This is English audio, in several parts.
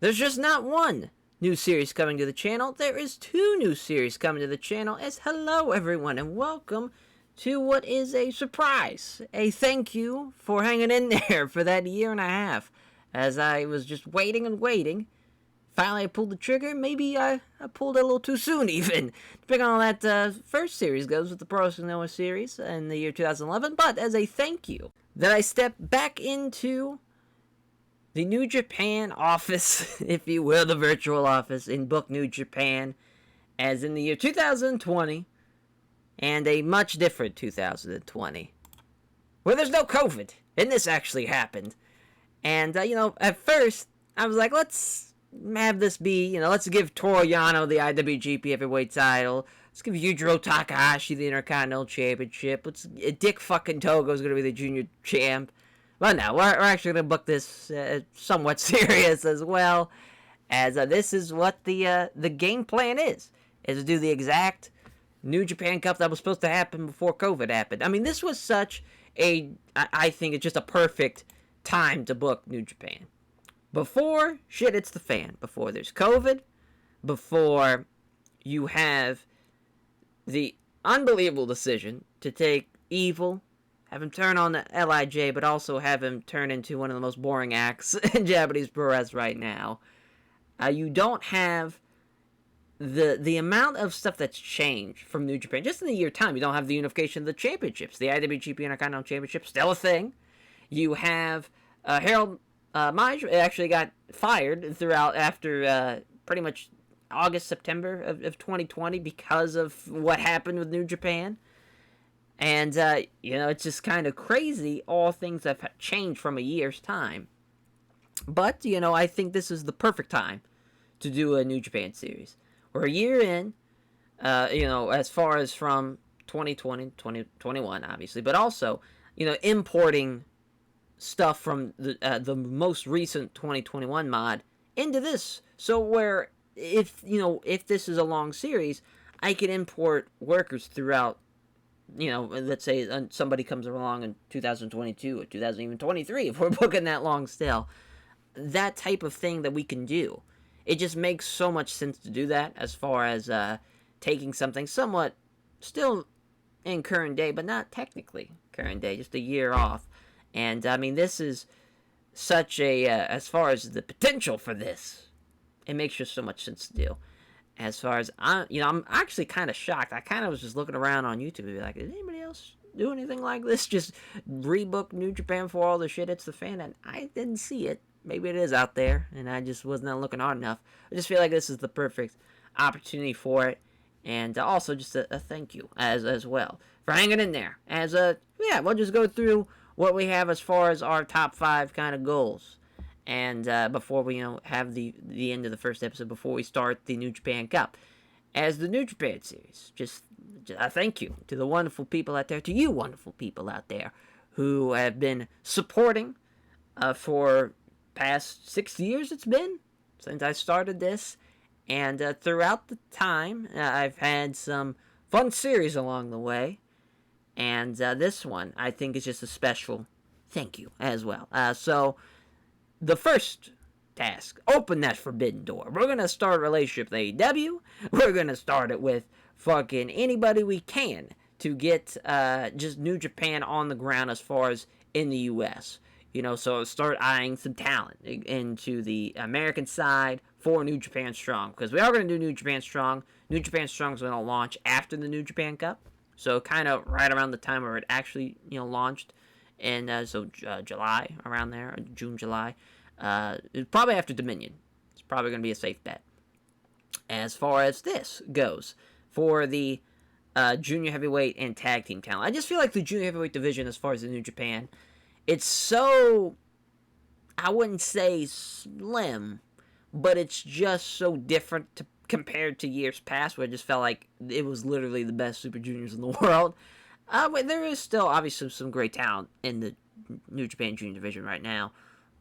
There's just not one new series coming to the channel. There is 2 new series coming to the channel. As hello everyone and welcome to what is a surprise. A thank you for hanging in there for that year and a half. As I was just waiting and waiting. Finally I pulled the trigger. Maybe I pulled it a little too soon even. Depending on how that first series goes with the Pro Wrestling Noah series in the year 2011. But as a thank you that I stepped back into the New Japan office, if you will, the virtual office in Book New Japan, as in the year 2020, and a much different 2020, where there's no COVID, and this actually happened. And, at first, I was like, let's have this be, let's give Toru Yano the IWGP Heavyweight title, let's give Yujiro Takahashi the Intercontinental Championship, Dick fucking Togo's gonna be the junior champ. Well, no, we're actually going to book this somewhat serious as well, as this is what the game plan is to do the exact New Japan Cup that was supposed to happen before COVID happened. I mean, this was such I think it's just a perfect time to book New Japan. Before shit hits the fan, before there's COVID, before you have the unbelievable decision to take Evil, have him turn on the LIJ, but also have him turn into one of the most boring acts in Japanese pro wrestling right now. You don't have the amount of stuff that's changed from New Japan. Just in a year time, you don't have the unification of the championships. The IWGP Intercontinental Championship, still a thing. You have Harold Maj actually got fired after pretty much August, September of 2020 because of what happened with New Japan. And, it's just kind of crazy, all things have changed from a year's time. But, I think this is the perfect time to do a New Japan series. We're a year in, as far as from 2020, 2021, obviously, but also, importing stuff from the most recent 2021 mod into this. So where, if this is a long series, I can import workers throughout. Let's say somebody comes along in 2022 or 2023, if we're booking that long still. That type of thing that we can do. It just makes so much sense to do that as far as taking something somewhat still in current day, but not technically current day, just a year off. And, this is such a, as far as the potential for this, it makes just so much sense to do. As far as, I'm actually kind of shocked. I kind of was just looking around on YouTube and be like, did anybody else do anything like this? Just rebook New Japan for all the shit hits the fan? And I didn't see it. Maybe it is out there, and I just wasn't looking hard enough. I just feel like this is the perfect opportunity for it. And also just a thank you as well for hanging in there. We'll just go through what we have as far as our top 5 kind of goals. And before we have the end of the first episode, before we start the New Japan Cup, as the New Japan series, just a thank you to the wonderful people out there, to you wonderful people out there who have been supporting for past 6 years. It's been since I started this, and throughout the time I've had some fun series along the way, and this one I think is just a special thank you as well. So. The first task, open that forbidden door. We're going to start a relationship with AEW. We're going to start it with fucking anybody we can to get just New Japan on the ground as far as in the U.S. So start eyeing some talent into the American side for New Japan Strong. Because we are going to do New Japan Strong. New Japan Strong is going to launch after the New Japan Cup. So kind of right around the time where it actually, launched. And July, around there, June, July. Probably after Dominion. It's probably going to be a safe bet. As far as this goes, for the junior heavyweight and tag team talent, I just feel like the junior heavyweight division, as far as the New Japan, it's so, I wouldn't say slim, but it's just so different compared to years past, where I just felt like it was literally the best Super Juniors in the world. But there is still obviously some great talent in the New Japan Junior Division right now.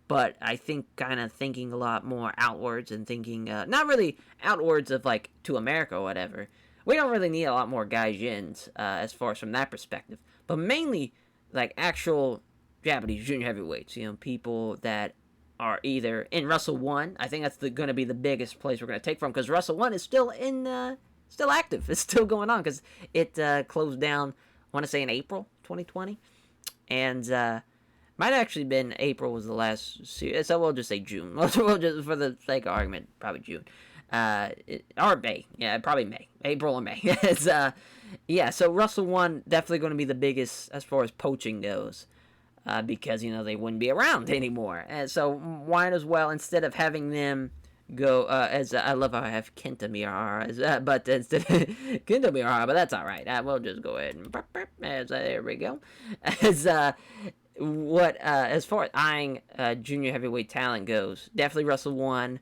But I think kind of thinking a lot more outwards and thinking, not really outwards of like to America or whatever. We don't really need a lot more gaijins as far as from that perspective. But mainly like actual Japanese junior heavyweights, people that are either in Wrestle 1. I think that's going to be the biggest place we're going to take from, because Wrestle 1 is still still active. It's still going on, because it closed down, I want to say, in April 2020. And might have actually been April was the last series, so we'll just say June. We'll just, for the sake of argument, probably June. Or May. Yeah, probably May. April or May. It's, yeah, so Wrestle 1 definitely going to be the biggest as far as poaching goes. Because, they wouldn't be around anymore. And so might as well, instead of having them go, as I love how I have Kenta Miyahara, but instead of Kenta Miyahara, but that's all right. We'll just go ahead and there we go. As far as eyeing junior heavyweight talent goes, definitely Wrestle 1.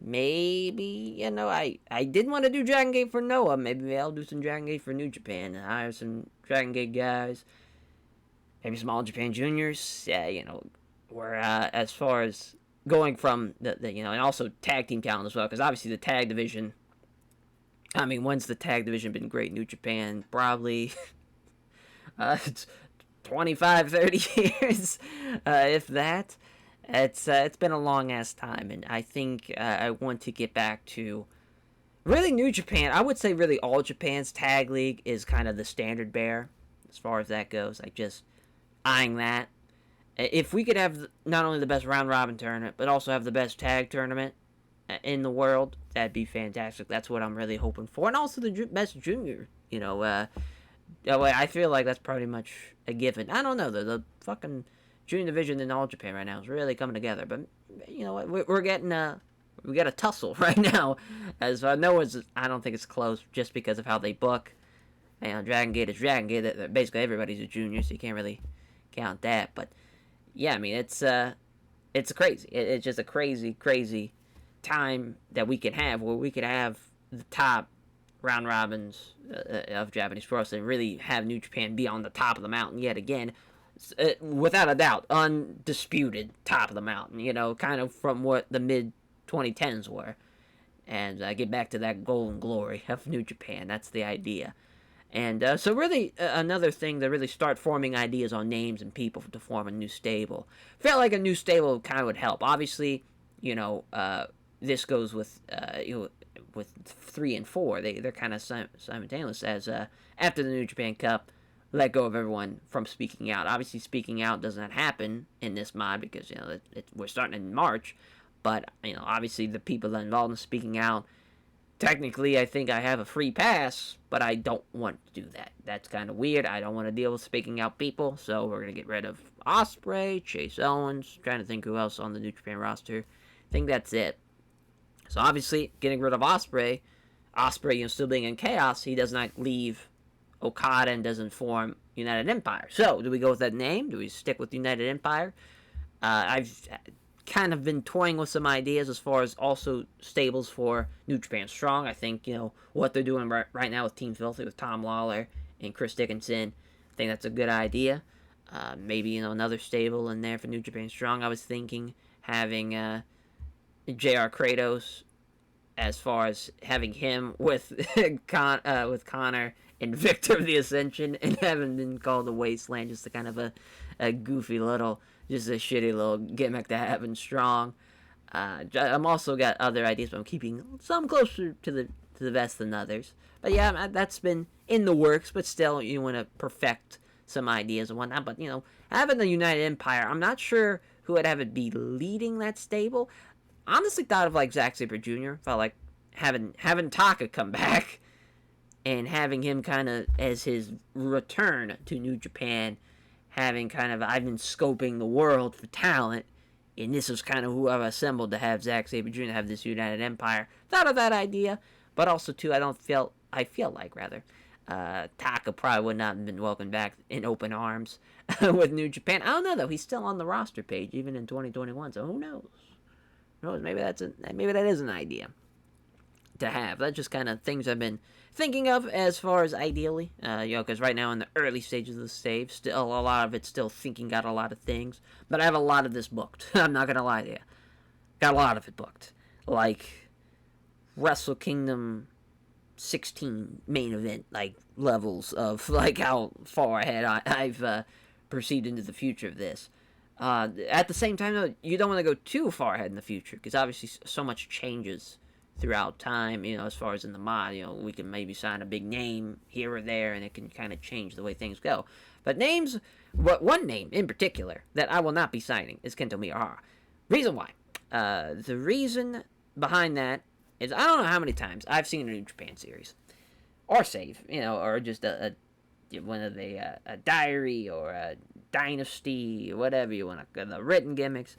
Maybe, I did want to do Dragon Gate for Noah. Maybe I'll do some Dragon Gate for New Japan and hire some Dragon Gate guys. Maybe Small Japan Juniors. Yeah, where as far as going from the and also tag team talent as well, because obviously the tag division. I mean, when's the tag division been great? New Japan, probably 25, 30 years, if that. It's been a long ass time, and I think I want to get back to really New Japan. I would say really All Japan's tag league is kind of the standard bearer as far as that goes. Like, just eyeing that. If we could have not only the best round robin tournament, but also have the best tag tournament in the world, that'd be fantastic. That's what I'm really hoping for, and also the best junior. I feel like that's pretty much a given. I don't know, the fucking junior division in All Japan right now is really coming together. But you know what, we're getting we got a tussle right now. As I know, I don't think it's close just because of how they book. Dragon Gate is Dragon Gate. Basically, everybody's a junior, so you can't really count that. But yeah, I mean, it's crazy. It's just a crazy time that we can have, where we could have the top round robins of Japanese pro wrestling, and really have New Japan be on the top of the mountain yet again, without a doubt, undisputed top of the mountain. Kind of from what the mid 2010s were, and get back to that golden glory of New Japan. That's the idea. And so really, another thing to really start forming ideas on names and people to form a new stable. Felt like a new stable kind of would help. Obviously, this goes with with 3 and 4. They're kind of simultaneous, as after the New Japan Cup, let go of everyone from speaking out. Obviously, speaking out doesn't happen in this mod because we're starting in March. But obviously, the people that are involved in speaking out. Technically, I think I have a free pass, but I don't want to do that. That's kind of weird. I don't want to deal with speaking out people, so we're going to get rid of Ospreay, Chase Owens, trying to think who else on the New Japan roster. I think that's it. So obviously, getting rid of Ospreay, still being in Chaos, he does not leave Okada and doesn't form United Empire. So, do we go with that name? Do we stick with United Empire? I've kind of been toying with some ideas as far as also stables for New Japan Strong. I think, what they're doing right now with Team Filthy, with Tom Lawler and Chris Dickinson, I think that's a good idea. Maybe, another stable in there for New Japan Strong. I was thinking having J.R. Kratos, as far as having him with Connor and Victor of the Ascension, and having been called the Wasteland, just a kind of a goofy little, just a shitty little gimmick to have in Strong. I'm also got other ideas, but I'm keeping some closer to the vest than others. But yeah, that's been in the works, but still, you want to perfect some ideas and whatnot. But, having the United Empire, I'm not sure who would have it be leading that stable. Honestly thought of, like, Zack Sabre Jr. Felt like having Taka come back and having him kind of as his return to New Japan, having kind of, I've been scoping the world for talent, and this is kind of who I've assembled to have Zack Sabre Jr. have this United Empire. Thought of that idea, but also, too, I feel like Taka probably would not have been welcomed back in open arms with New Japan. I don't know, though. He's still on the roster page, even in 2021, so who knows? Maybe that is an idea to have. That's just kind of things I've been thinking of as far as ideally, because right now in the early stages of the save, still a lot of it's still thinking out a lot of things, but I have a lot of this booked. I'm not gonna lie to you, got a lot of it booked, like Wrestle Kingdom 16 main event levels of how far ahead I've proceeded into the future of this. At the same time, though, you don't want to go too far ahead in the future because obviously so much changes throughout time. As far as in the mod, we can maybe sign a big name here or there, and it can kind of change the way things go. But one name in particular that I will not be signing is Kento Miyahara. Reason why? The reason behind that is I don't know how many times I've seen a New Japan series or save, or just one of a diary or a dynasty, whatever you want to, the written gimmicks,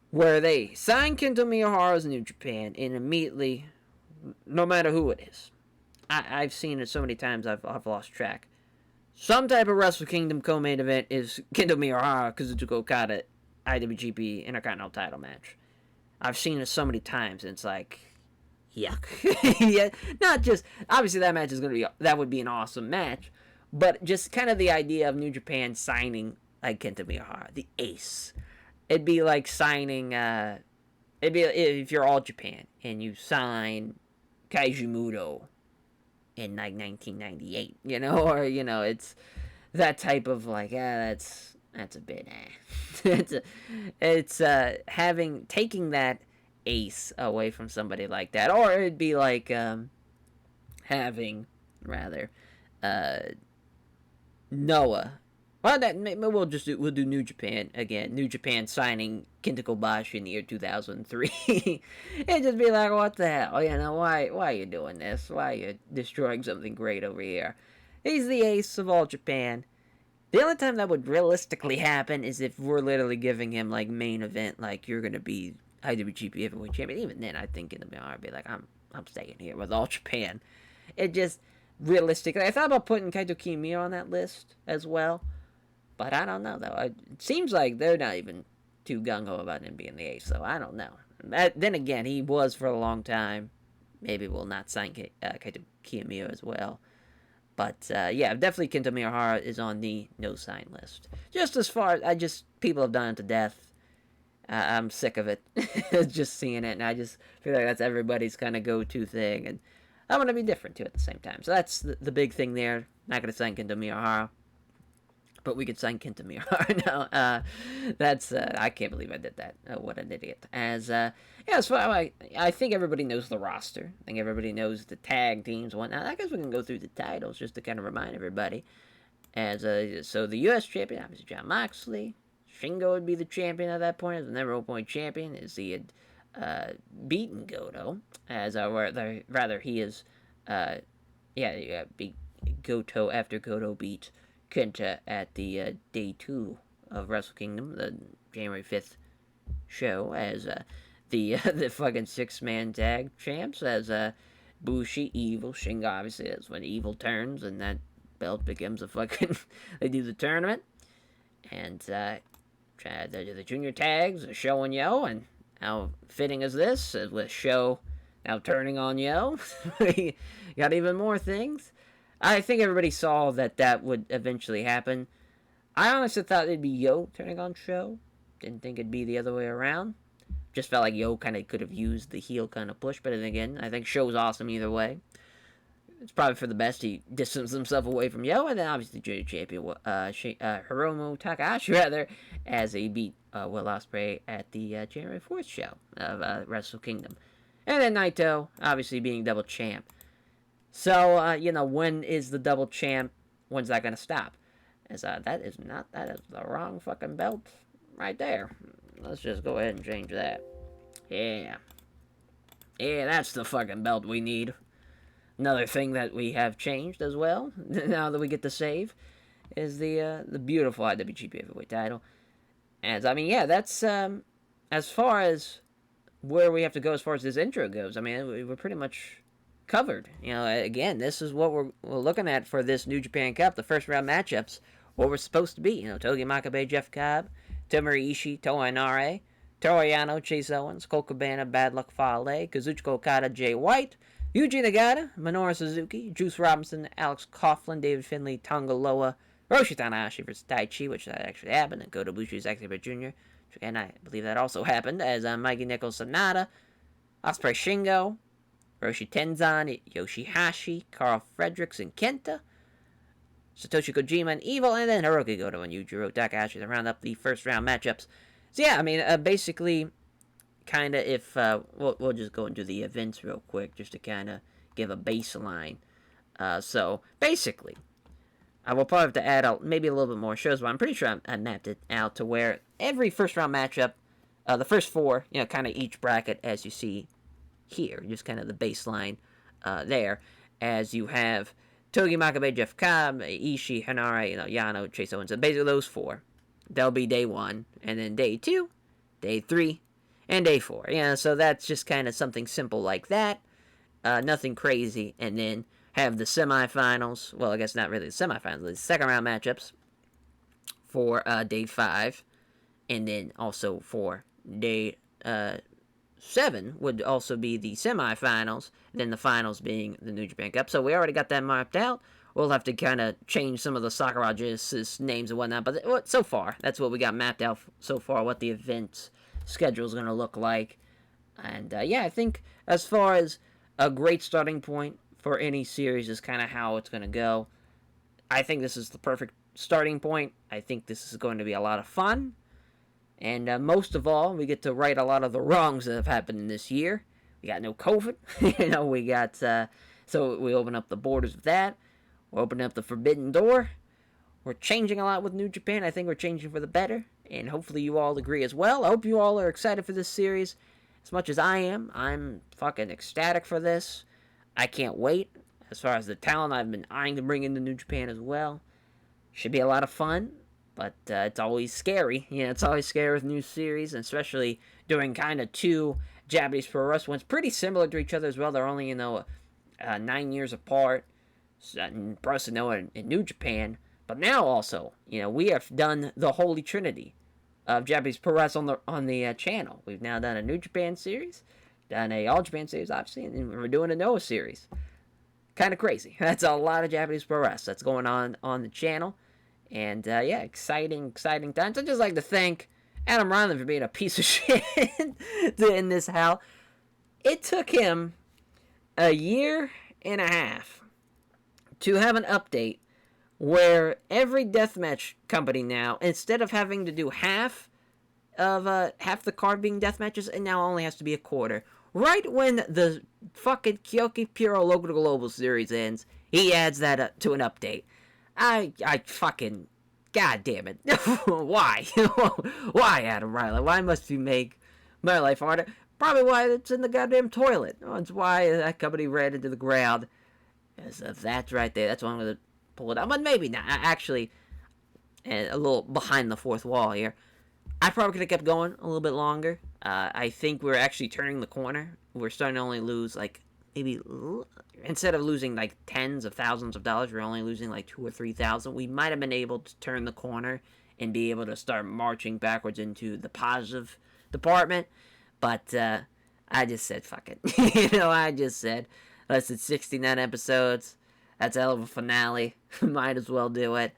where they sign Kento Miyahara as New Japan and immediately, no matter who it is, I've seen it so many times I've lost track. Some type of Wrestle Kingdom co-main event is Kento Miyahara Kazuchika Okada IWGP Intercontinental title match. I've seen it so many times, and it's like, yuck. Yeah, not just, obviously that would be an awesome match, but just kind of the idea of New Japan signing like Kento Miyahara, the ace. It'd be like signing, it'd be if you're All Japan and you sign Kaiju Muto in like 1998, or it's that type of like, that's a bit it's taking that ace away from somebody like that, or it'd be like having rather Noah. Well, we'll do New Japan again. New Japan signing Kenta Kobashi in the year 2003. It'd just be like, what the hell? Why are you doing this? Why are you destroying something great over here? He's the ace of All Japan. The only time that would realistically happen is if we're literally giving him like main event, like you're gonna be IWGP Heavyweight Champion. Even then, I think in the BR, I'd be like, I'm staying here with All Japan. It just realistically, I thought about putting Kaito Kiyomiya on that list as well. But I don't know, though. It seems like they're not even too gung-ho about him being the ace, so I don't know. Then again, he was for a long time. Maybe we'll not sign Kaito Kiyomiya as well. But, yeah, definitely Kento Miyahara is on the no-sign list. Just as far as, people have done it to death. I'm sick of it. Just seeing it, and I just feel like that's everybody's kind of go-to thing. And I want to be different, too, at the same time. So that's the big thing there. Not going to sign Kento Miyahara. But we could sign Kenta Miyahara now. That's, I can't believe I did that. What an idiot. As far I think everybody knows the roster. I think everybody knows the tag teams and whatnot. I guess we can go through the titles just to kind of remind everybody. So the U.S. champion, obviously Jon Moxley. Shingo would be the champion at that point, as the number 1 point champion, as he had beaten Goto. Rather, he is, beat Goto after Goto beat Kenta at the day 2 of Wrestle Kingdom, the January 5th show, as the fucking 6-man tag champs, as Bushi, Evil, Shingo. Obviously, that's when Evil turns, and that belt becomes a fucking. They do the tournament, and the junior tags, Show and Yo, and how fitting is this with Show now turning on Yo? We got even more things. I think everybody saw that would eventually happen. I honestly thought it'd be Yo turning on Show. Didn't think it'd be the other way around. Just felt like Yo kind of could have used the heel kind of push. But then again, I think Show's awesome either way. It's probably for the best. He distanced himself away from Yo. And then obviously Junior Champion Hiromu Takahashi, as he beat Will Ospreay at the January 4th show of Wrestle Kingdom. And then Naito, obviously being double champ. So, when is the double champ? When's that going to stop? That is the wrong fucking belt right there. Let's just go ahead and change that. Yeah. Yeah, that's the fucking belt we need. Another thing that we have changed as well, now that we get to save, is the beautiful IWGP Heavyweight title. And, that's, as far as where we have to go as far as this intro goes, we're pretty much covered. Again, this is what we're looking at for this New Japan Cup, the first round matchups, what we're supposed to be. Togi Makabe, Jeff Cobb, Tomohiro Ishii, Toa Inare, Toru Yano, Chase Owens, Colt Cabana, Bad Luck Fale, Kazuchika Okada, Jay White, Yuji Nagata, Minoru Suzuki, Juice Robinson, Alex Coughlin, David Finlay, Tonga Loa, Hiroshi Tanahashi versus Taichi, which that actually happened, and Kota Ibushi, Zack Sabre Jr., and I believe that also happened, as Mikey Nicholls, Sonata, Ospreay Shingo, Hiroshi Tenzan, Yoshihashi, Carl Fredericks, and Kenta, Satoshi Kojima and Evil, and then Hiroki Goto and Yujiro Takahashi to round up the first round matchups. So yeah, I mean, basically, kind of if we'll just go into the events real quick just to kind of give a baseline. So basically, I will probably have to add maybe a little bit more shows, but I'm pretty sure I mapped it out to where every first round matchup, the first four, kind of each bracket as you see here, just kind of the baseline there, as you have Togi Makabe, Jeff Cobb, Ishii, Hanare, Yano, Chase Owens. So basically those four. That'll be day one, and then day two, day three, and day four. So that's just kind of something simple like that. Nothing crazy. And then have the semifinals. Well, I guess not really the semifinals. The second round matchups for day 5. And then also for day 7 would also be the semifinals. Then the finals being the New Japan Cup. So we already got that mapped out. We'll have to kind of change some of the Sakura's names and whatnot. But so far, that's what we got mapped out so far, what the event schedule is going to look like. And I think as far as a great starting point for any series is kind of how it's going to go. I think this is the perfect starting point. I think this is going to be a lot of fun. And most of all, we get to right a lot of the wrongs that have happened in this year. We got no COVID. We got... so we open up the borders of that. We're opening up the forbidden door. We're changing a lot with New Japan. I think we're changing for the better. And hopefully you all agree as well. I hope you all are excited for this series as much as I am. I'm fucking ecstatic for this. I can't wait. As far as the talent I've been eyeing to bring into New Japan as well. Should be a lot of fun. But it's always scary. It's always scary with new series. And especially doing kind of two Japanese pro wrestling ones. Pretty similar to each other as well. They're only, 9 years apart. Pro Wrestling in New Japan. But now also, we have done the Holy Trinity of Japanese pro wrestling on the channel. We've now done a New Japan series, done a All Japan series, obviously, and we're doing a Noah series. Kind of crazy. That's a lot of Japanese pro wrestling that's going on the channel. And, exciting times. I'd just like to thank Adam Ryland for being a piece of shit in this hell. It took him a year and a half to have an update where every deathmatch company now, instead of having to do half the card being deathmatches, it now only has to be a quarter. Right when the fucking Kyoki Puro Local Global series ends, he adds that up to an update. I fucking, god damn it. Why? Why, Adam Riley? Why must you make my life harder? Probably why it's in the goddamn toilet. That's why that company ran into the ground. As if that's right there. That's why I'm going to pull it out. But maybe not. Actually, a little behind the fourth wall here. I probably could have kept going a little bit longer. I think we're actually turning the corner. We're starting to only lose, maybe, instead of losing, tens of thousands of dollars, we're only losing, 2,000 or 3,000. We might have been able to turn the corner and be able to start marching backwards into the positive department. But, I just said, fuck it. I just said, less than 69 episodes. That's a hell of a finale. Might as well do it.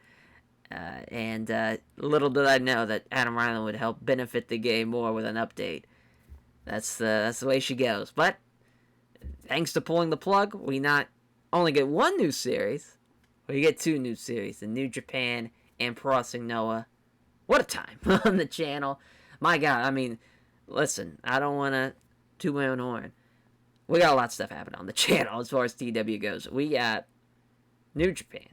And little did I know that Adam Ryland would help benefit the game more with an update. That's the way she goes. But thanks to pulling the plug, we not only get one new series, we get two new series: the New Japan and Pro Wrestling Noah. What a time on the channel! My God, I mean, listen, I don't want to toot my own horn. We got a lot of stuff happening on the channel as far as TEW goes. We got New Japan,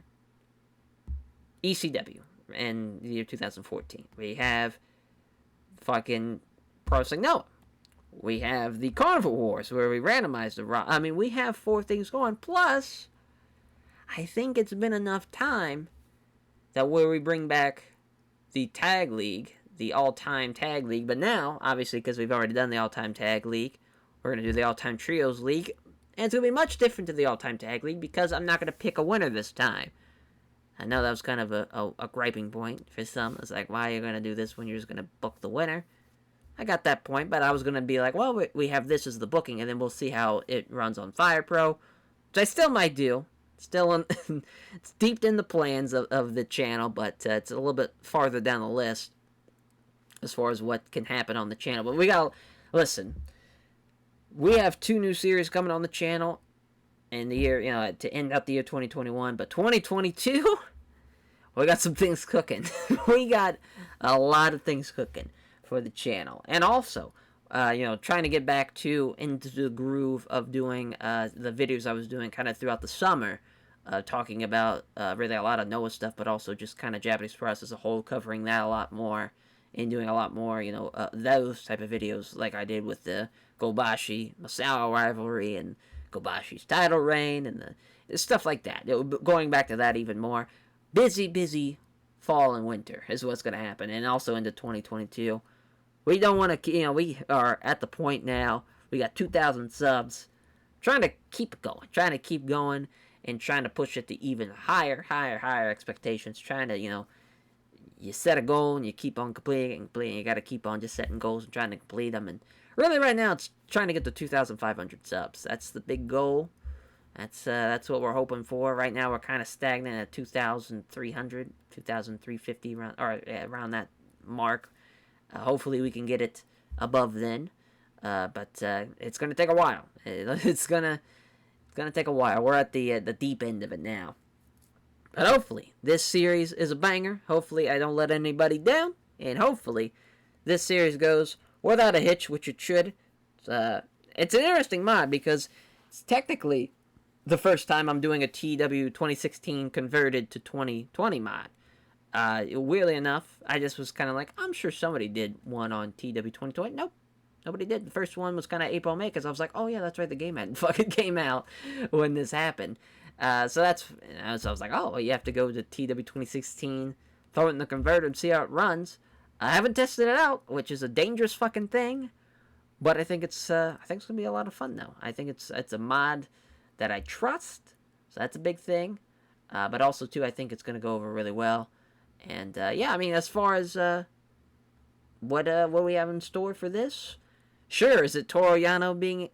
ECW in the year 2014. We have fucking Pro Wrestling Noah. We have the Carnival Wars where we randomized the Raw. I mean, we have 4 things going. Plus, I think it's been enough time that where we bring back the Tag League, the All-Time Tag League. But now, obviously, because we've already done the All-Time Tag League, we're going to do the All-Time Trios League. And it's going to be much different to the All-Time Tag League because I'm not going to pick a winner this time. I know that was kind of a griping point for some. It's like, why are you going to do this when you're just going to book the winner? I got that point, but I was going to be like, well, we have this as the booking, and then we'll see how it runs on Fire Pro, which I still might do. Still, it's deep in the plans of the channel, but it's a little bit farther down the list as far as what can happen on the channel. But we got, listen, we have 2 new series coming on the channel in the year, to end out the year 2021, but 2022, We got some things cooking. We got a lot of things cooking for the channel. And also, trying to get back into the groove of doing the videos I was doing kind of throughout the summer, talking about really a lot of Noah stuff, but also just kind of Japanese Press as a whole, covering that a lot more, and doing a lot more, those type of videos like I did with the Kobashi Masao rivalry and Kobashi's title reign and the stuff like that. Going back to that even more. Busy fall and winter is what's going to happen, and also into 2022. We don't want to, we are at the point now. We got 2,000 subs. Trying to keep going, and trying to push it to even higher expectations. Trying to, you set a goal and you keep on completing. You got to keep on just setting goals and trying to complete them. And really, right now, it's trying to get to 2,500 subs. That's the big goal. That's what we're hoping for. Right now, we're kind of stagnant at 2,300, 2,350, around that mark. Hopefully, we can get it above then. But it's gonna take a while. It's gonna take a while. We're at the deep end of it now. But hopefully, this series is a banger. Hopefully, I don't let anybody down. And hopefully, this series goes without a hitch, which it should. It's an interesting mod because it's technically the first time I'm doing a TEW 2016 converted to 2020 mod. Weirdly enough, I just was kind of like, I'm sure somebody did one on TEW 2020. Nope. Nobody did. The first one was kind of April, May, because I was like, oh yeah, that's right, the game hadn't fucking came out when this happened. So I was like, oh, well, you have to go to TEW 2016, throw it in the converter and see how it runs. I haven't tested it out, which is a dangerous fucking thing, but I think it's gonna be a lot of fun though. I think it's a mod that I trust, so that's a big thing. But also too, I think it's gonna go over really well. And yeah, I mean, as far as what we have in store for this. Sure, is it Toru Yano being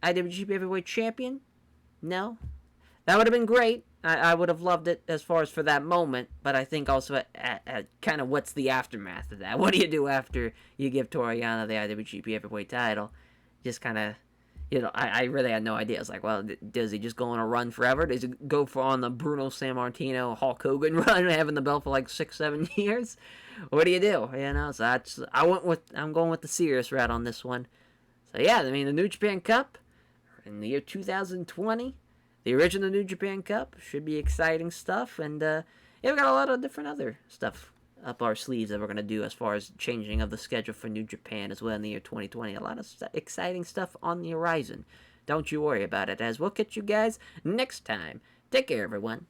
IWGP Heavyweight Champion? No. That would have been great. I would have loved it as far as for that moment, but I think also at kind of what's the aftermath of that? What do you do after you give Toru Yano the IWGP Heavyweight title? Just kind of, I really had no idea. I was like, well, does he just go on a run forever? Does he go on the Bruno Sammartino Hulk Hogan run, having the belt for like 6-7 years? What do you do? So I'm going with the serious route on this one. So yeah, I mean, the New Japan Cup in the year 2020, the original New Japan Cup, should be exciting stuff. And yeah, we got a lot of different other stuff up our sleeves that we're going to do as far as changing of the schedule for New Japan as well in the year 2020. A lot of exciting stuff on the horizon. Don't you worry about it, as we'll catch you guys next time. Take care, everyone.